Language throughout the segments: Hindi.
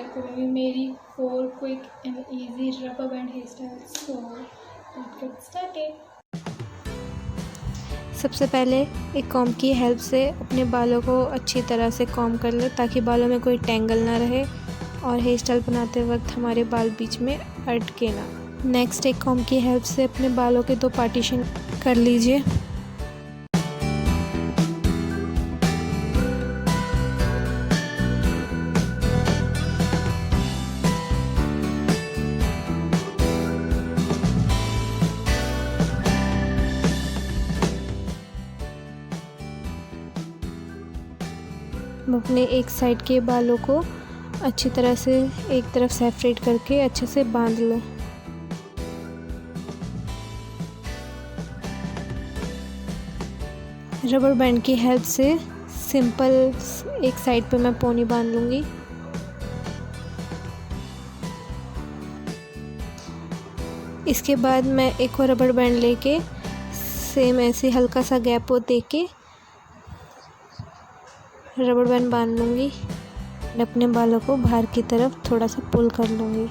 शेयर करूँगी मेरी 4 quick and easy rubber band hair styles. So let's get started. सबसे पहले एक कॉम्ब की हेल्प से अपने बालों को अच्छी तरह से कॉम्ब कर ले ताकि बालों में कोई टेंगल ना रहे और हेयर स्टाइल बनाते वक्त हमारे बाल बीच में अटके ना। नेक्स्ट एक कॉम्ब की हेल्प से अपने बालों के 2 पार्टीशन कर लीजिए। अपने एक साइड के बालों को अच्छी तरह से एक तरफ सेपरेट करके अच्छे से बांध लो। रबर बैंड की हेल्प से सिंपल एक साइड पे मैं पोनी बांध लूँगी। इसके बाद मैं एक और रबर बैंड लेके सेम ऐसे हल्का सा गैप हो दे के रबर बैंड बांध लूँगी और अपने बालों को बाहर की तरफ थोड़ा सा पुल कर लूँगी।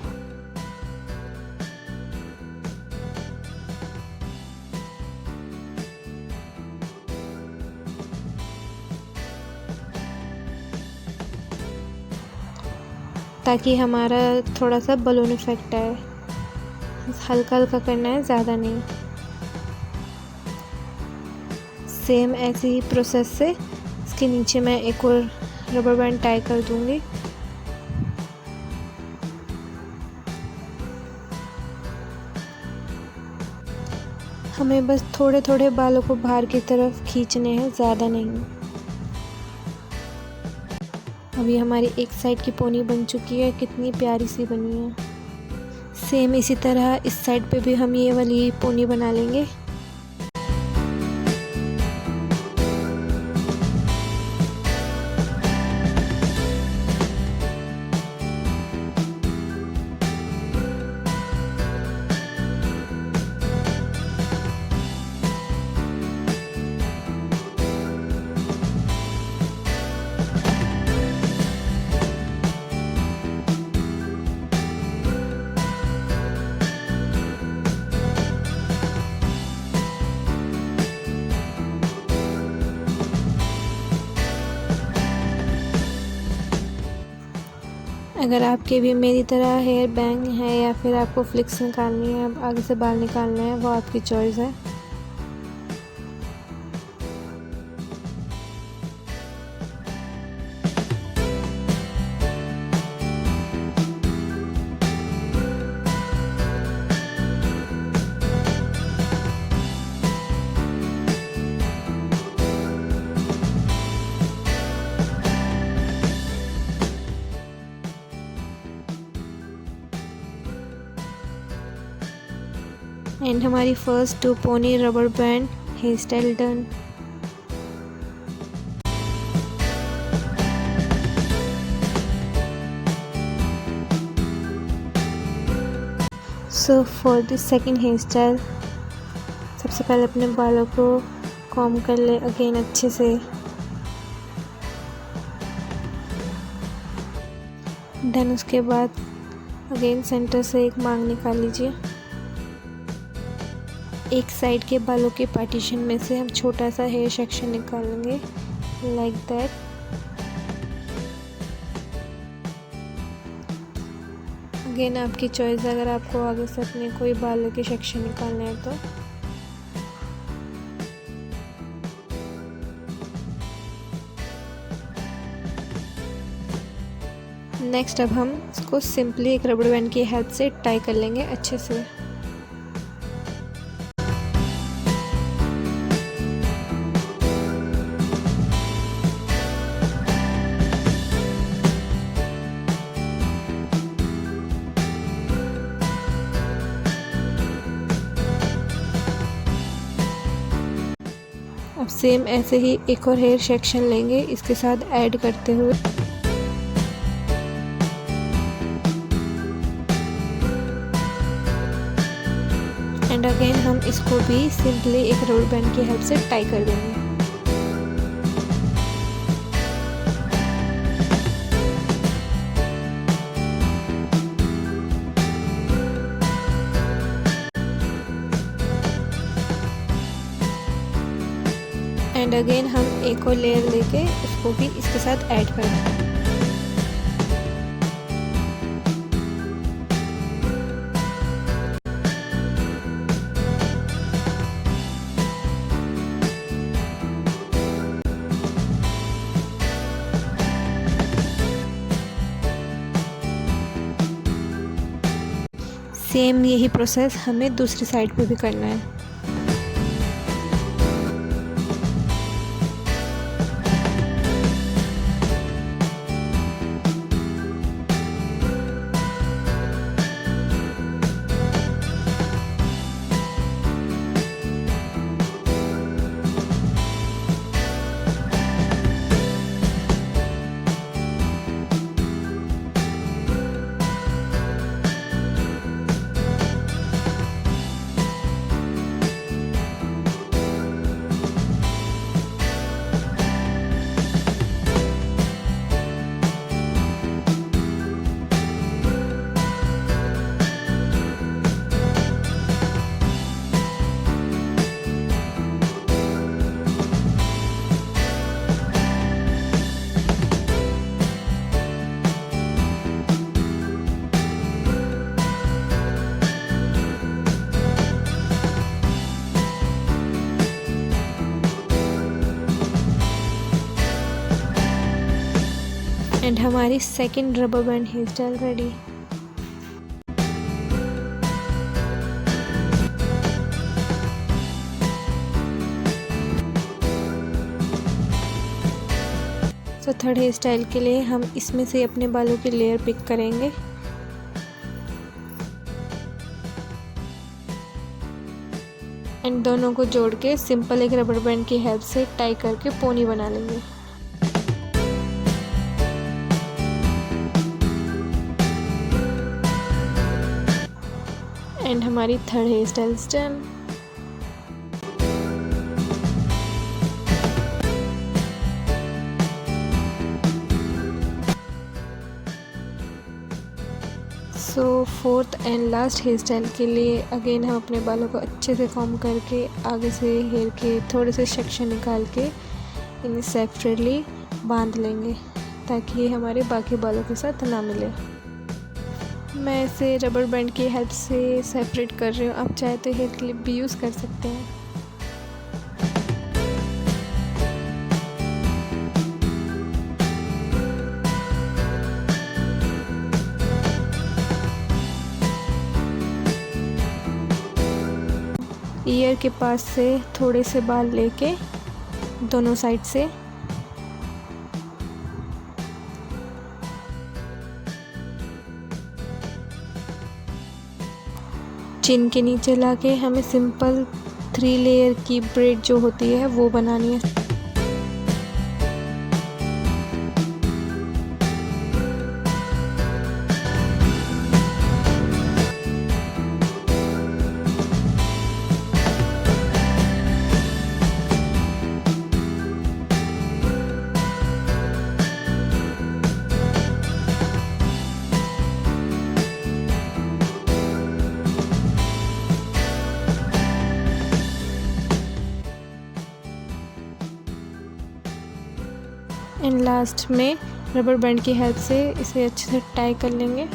ताकि हमारा थोड़ा सा बलून इफेक्ट आए। हल्का हल्का करना है, ज़्यादा नहीं। सेम ऐसी ही प्रोसेस से इसके नीचे मैं एक और रबर बैंड टाई कर दूंगी। हमें बस थोड़े थोड़े बालों को बाहर की तरफ खींचने हैं, ज़्यादा नहीं। अभी हमारी एक साइड की पोनी बन चुकी है, कितनी प्यारी सी बनी है। सेम इसी तरह इस साइड पे भी हम ये वाली पोनी बना लेंगे। अगर आपके भी मेरी तरह हेयर बैंग है या फिर आपको फ्लिक्स निकालनी है, आगे से बाल निकालना है, वो आपकी चॉइस है। एंड हमारी first 2 pony rubber band hair style done. So for the second hair style सबसे पहले अपने बालों को कॉम्ब कर ले अगेन अच्छे से। देन उसके बाद अगेन सेंटर से एक मांग निकाल लीजिए। एक साइड के बालों के पार्टीशन में से हम छोटा सा हेयर सेक्शन निकालेंगे लाइक दैट। अगेन आपकी चॉइस, अगर आपको आगे से अपने कोई बालों के सेक्शन निकालना है तो। नेक्स्ट अब हम इसको सिंपली एक रबर बैंड की हेल्प से टाई कर लेंगे अच्छे से। अब सेम ऐसे ही एक और हेयर सेक्शन लेंगे इसके साथ ऐड करते हुए। एंड अगेन हम इसको भी सिंपली एक रबर बैंड की हेल्प से टाई कर देंगे। एंड अगेन हम एक और लेयर लेके उसको भी इसके साथ ऐड कर देंगे। सेम यही प्रोसेस हमें दूसरी साइड पे भी करना है। एंड हमारी second rubber band hair style ready. So third hair style के लिए हम इसमें से अपने बालों की लेयर पिक करेंगे। एंड दोनों को जोड़ के सिंपल एक रबर बैंड की हेल्प से टाई करके पोनी बना लेंगे। एंड हमारी third hair style done. So fourth and last hair style के लिए अगेन हम अपने बालों को अच्छे से कॉम्ब करके आगे से हेयर के थोड़े से सेक्शन निकाल के इन्हें सेपरेटली बांध लेंगे ताकि ये हमारे बाकी बालों के साथ ना मिले। मैं इसे रबर बैंड की हेल्प से सेपरेट कर रही हूँ। आप चाहे तो हेयर क्लिप भी यूज़ कर सकते हैं। ईयर के पास से थोड़े से बाल लेके दोनों साइड से चिन के नीचे लाके हमें सिंपल 3 लेयर की ब्रेड जो होती है वो बनानी है। एंड लास्ट में रबर बैंड की हेल्प से इसे अच्छे से टाई कर लेंगे।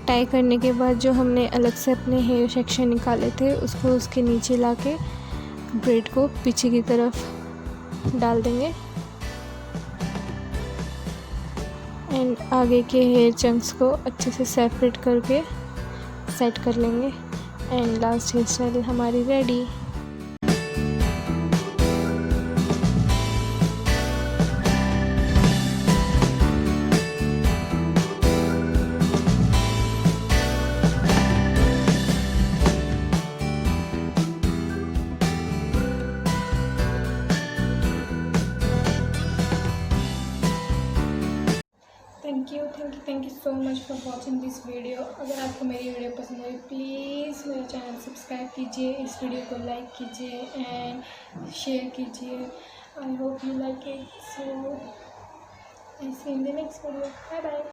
टाई करने के बाद जो हमने अलग से अपने हेयर सेक्शन निकाले थे उसको उसके नीचे लाके ब्रेड को पीछे की तरफ डाल देंगे एंड आगे के हेयर चंक्स को अच्छे से सेपरेट करके सेट कर लेंगे। एंड लास्ट हेयर स्टाइल हमारी ready. Thank you so much for watching this video. अगर आपको मेरी वीडियो पसंद आई प्लीज़ मेरा चैनल सब्सक्राइब कीजिए, इस वीडियो को लाइक कीजिए एंड शेयर कीजिए। I hope you like it. So I see in the next video. Bye bye.